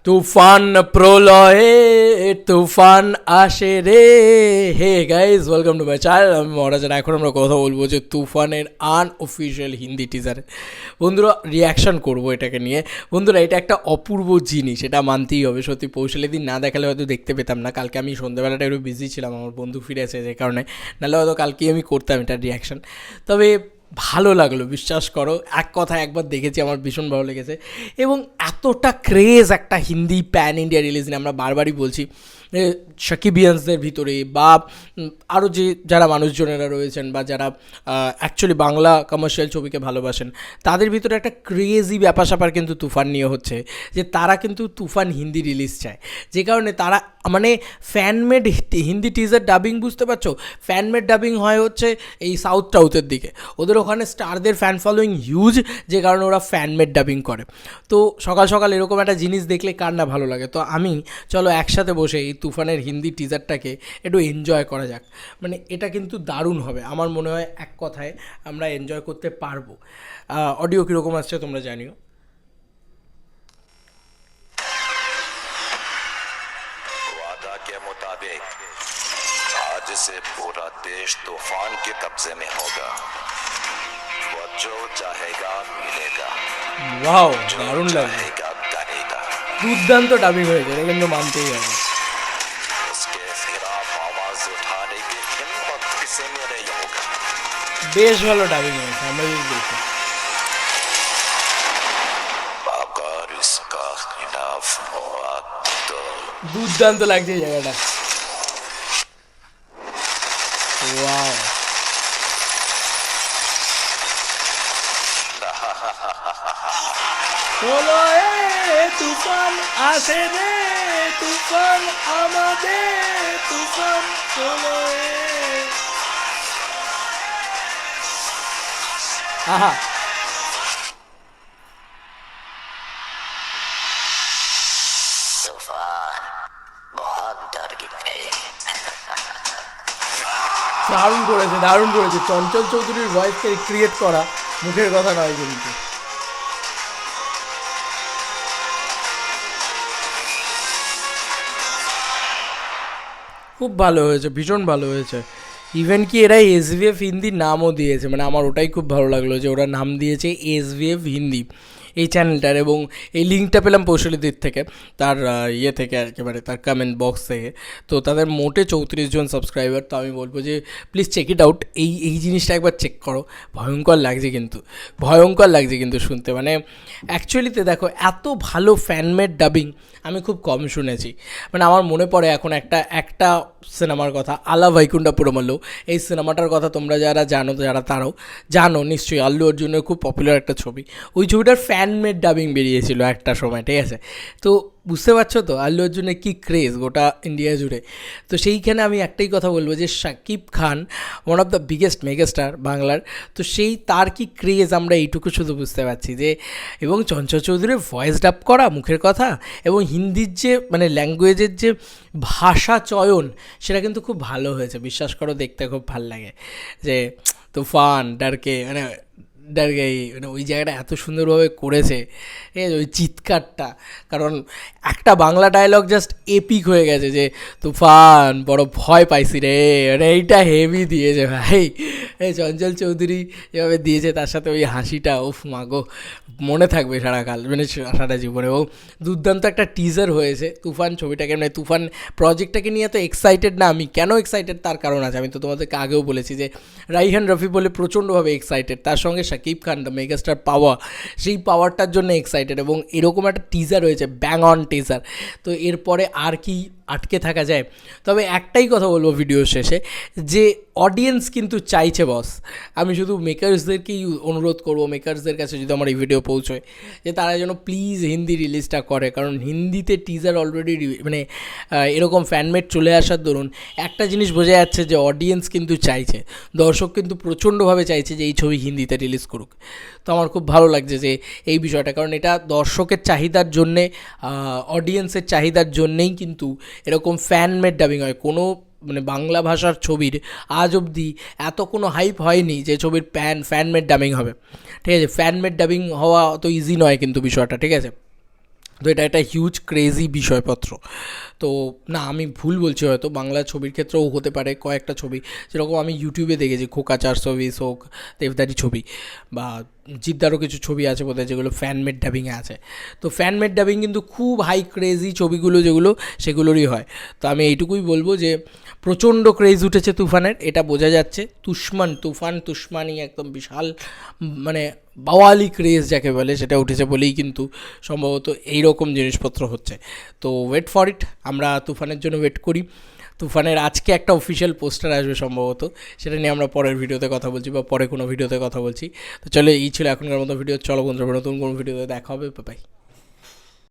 তুফান প্রলয়ে তুফান আসে রে। Hey guys, welcome to my channel. আমি মহারাজান। এখন আমরা কথা বলবো যে তুফানের আনঅফিসিয়াল হিন্দি টিজার। বন্ধুরা, রিয়াকশান করবো এটাকে নিয়ে। বন্ধুরা, এটা একটা অপূর্ব জিনিস, এটা মানতেই হবে। সত্যি পৌঁছালে দিন না দেখালে হয়তো দেখতে পেতাম না। কালকে আমি সন্ধ্যাবেলাটা একটু বিজি ছিলাম, আমার বন্ধু ফিরেছে যে কারণে, নাহলে হয়তো কালকেই আমি করতাম এটা রিয়াকশান। তবে ভালো লাগলো, বিশ্বাস করো। এক কথা একবার দেখেছি, আমার ভীষণ ভালো লেগেছে। এবং এতটা ক্রেজ একটা হিন্দি প্যান ইন্ডিয়া রিলিজ নিয়ে, আমরা বারবারই বলছি সাকিবিয়ানসদের ভিতরে বা আরও যারা মানুষজনেরা রয়েছেন বা যারা অ্যাকচুয়ালি বাংলা কমার্শিয়াল ছবিকে ভালোবাসেন, তাদের ভিতরে একটা ক্রেজি ব্যাপার স্যাপার কিন্তু তুফান নিয়ে হচ্ছে, যে তারা কিন্তু তুফান হিন্দি রিলিজ চায়। যে কারণে তারা মানে ফ্যানমেড হিন্দি টিজার ডাবিং, বুঝতে পারছো, ফ্যানমেড ডাবিং হয় হচ্ছে এই সাউথের দিকে। ওদের ওখানে স্টারদের ফ্যান ফলোয়িং হিউজ, যে কারণে ওরা ফ্যানমেড ডাবিং করে। তো সকাল সকাল এরকম একটা জিনিস দেখলে কার না ভালো লাগে। তো আমি চলো একসাথে বসে এই তুফানের হিন্দি টিজারটাকে একটু এনজয় করা যাক। মানে এটা কিন্তু দারুণ হবে আমার মনে হয়, এক কথায় আমরা এনজয় করতে পারবো। অডিও কীরকম আসছে তোমরা জানিও। वादा के मुताबिक आज से पूरा देश तूफान के कब्जे में होगा। वो जो चाहेगा मिलेगा, ওয়াও, जो দারুণ লাগছে, चाहेगा करेगा। দুর্দান্ত ডাবিং হয়েছে, এটা কিন্তু মানতেই হবে। उसके खिलाफ आवाज उठाने की हिम्मत किसी में नहीं होगा। বেশ ভালো ডাবিং হয়েছে, আমরা যদি দেখি। अगर इसका खिलाफ हुआ तो দুর্দান্ত লাগছে এই জায়গাটা। ওয়াও, চলো তুফান আসে রে, তুফান আমাদের, তুফান চলো আহা। तूफान बहुत डर गए। দারুণ করেছে, দারুণ করেছে। চঞ্চল চৌধুরীর ভয়েসকে ক্রিয়েট করা মুখের কথা নয় কিন্তু। খুব ভালো হয়েছে, ভীষণ ভালো হয়েছে। ইভেন কি এরা এসভিএফ হিন্দি নামও দিয়েছে, মানে আমার ওটাই খুব ভালো লাগলো যে ওরা নাম দিয়েছে এসভিএফ হিন্দি এই চ্যানেলটার। এবং এই লিঙ্কটা পেলাম কৌশলীদের থেকে, তার ইয়ে থেকে একেবারে, তার কমেন্ট বক্স থেকে। তো তাদের মোটে 34 জন সাবস্ক্রাইবার। তো আমি বলবো যে প্লিজ চেক ইট আউট, এই জিনিসটা একবার চেক করো। ভয়ঙ্কর লাগছে কিন্তু, ভয়ঙ্কর লাগছে কিন্তু শুনতে। মানে অ্যাকচুয়ালিতে দেখো, এত ভালো ফ্যানমেড ডাবিং আমি খুব কম শুনেছি। মানে আমার মনে পড়ে এখন একটা সিনেমার কথা, আলা ভাইকুণ্ডাপুরমল্লু। এই সিনেমাটার কথা তোমরা যারা জানো, তারাও জানো নিশ্চয়ই। আল্লু অর্জুনের খুব পপুলার একটা ছবি। ওই ছবিটার ফ্যানমেড ডাবিং বেরিয়েছিল একটা সময়, ঠিক আছে? তো বুঝতে পারছো তো আল্লু অর্জুনের কী ক্রেজ গোটা ইন্ডিয়া জুড়ে। তো সেইখানে আমি একটাই কথা বলবো যে Shakib Khan one of the biggest megastar বাংলার। তো তার কি ক্রেজ আমরা এইটুকু শুধু বুঝতে পারছি যে, এবং চঞ্চল চৌধুরীর ভয়েস ডাব করা মুখের কথা এবং হিন্দির যে মানে ল্যাঙ্গুয়েজের যে ভাষা চয়ন, সেটা কিন্তু খুব ভালো হয়েছে। বিশ্বাস করো, দেখতে খুব ভাল লাগে যে তুফান ডারকে, মানে ওই জায়গাটা এত সুন্দরভাবে করেছে। ঠিক আছে, ওই চিৎকারটা, কারণ একটা বাংলা ডায়লগ জাস্ট এপিক হয়ে গেছে যে তুফান বড় ভয় পাইছি রে, মানে এইটা হেভি দিয়েছে ভাই। এই চঞ্চল চৌধুরী যেভাবে দিয়েছে, তার সাথে ওই হাসিটা, উফ মাগো, মনে থাকবে সারাকাল, মানে সারা জীবনে। এবং দুর্দান্ত একটা টিজার হয়েছে তুফান ছবিটাকে, মানে তুফান প্রজেক্টটাকে নিয়ে তো এক্সাইটেড না আমি। কেন এক্সাইটেড তার কারণ আছে, আমি তো তোমাদেরকে আগেও বলেছি যে রাইহান রফি বলে প্রচণ্ডভাবে এক্সাইটেড, তার সঙ্গে শাকিব খান দ্য মেগাস্টার পাওয়ার, সেই পাওয়ারটার জন্য এক্সাইটেড। এবং এরকম একটা টিজার হয়েছে, ব্যাং অন টিজার। তো এরপরে আর কি আটকে থাকা যায়? তবে একটাই কথা বলবো ভিডিওর শেষে, যে অডিয়েন্স কিন্তু চাইছে বস। আমি শুধু মেকার্সদেরকেই অনুরোধ করবো, মেকার্সদের কাছে যদি আমার এই ভিডিও পৌঁছয়, যে তারা যেন প্লিজ হিন্দি রিলিজটা করে। কারণ হিন্দিতে টিজার অলরেডি মানে এরকম ফ্যানমেড চলে আসার দরুন একটা জিনিস বোঝা যাচ্ছে যে অডিয়েন্স কিন্তু চাইছে, দর্শক কিন্তু প্রচণ্ডভাবে চাইছে যে এই ছবি হিন্দিতে রিলিজ করুক। তো আমার খুব ভালো লাগছে যে এই বিষয়টা, কারণ এটা দর্শকের চাহিদার জন্যে, অডিয়েন্সের চাহিদার জন্যেই কিন্তু এরকম ফ্যানমেড ডাবিং হয়। কোনো মানে বাংলা ভাষার ছবির আজ অবধি এত কোনো হাইপ হয়নি যে ছবির ফ্যানমেড ডাবিং হবে। ঠিক আছে, ফ্যানমেড ডাবিং হওয়া অত ইজি নয় কিন্তু বিষয়টা, ঠিক আছে? তো এটা একটা হিউজ ক্রেজি বিষয়পত্র। তো না, আমি ভুল বলছি, হয়তো বাংলা ছবির ক্ষেত্রেও হতে পারে কয়েকটা ছবি, যেরকম আমি ইউটিউবে দেখেছি খোকা 420 হোক, দেবদারি ছবি, বা জিদ্দারও কিছু ছবি আছে বোধহয় যেগুলো ফ্যানমেড ডাবিংয়ে আছে। তো ফ্যানমেড ডাবিং কিন্তু খুব হাই ক্রেজি ছবিগুলো যেগুলো, সেগুলোরই হয়। তো আমি এইটুকুই বলবো যে প্রচণ্ড ক্রেজ উঠেছে তুফানের, এটা বোঝা যাচ্ছে। তুফানি একদম বিশাল, মানে বাওয়ালি ক্রেজ যাকে বলে সেটা উঠেছে বলেই কিন্তু সম্ভবত এই রকম জিনিসপত্র হচ্ছে। তো ওয়েট ফর ইট, আমরা তুফানের জন্য ওয়েট করি। তুফানের আজকে একটা অফিসিয়াল পোস্টার আসবে সম্ভবত, সেটা নিয়ে আমরা পরের ভিডিওতে কথা বলছি, বা পরে কোনো ভিডিওতে কথা বলছি। তো চলো, এই ছিল এখনকার মতো ভিডিও। চলো বন্ধুরা, নতুন কোনো ভিডিওতে দেখা হবে। বাই।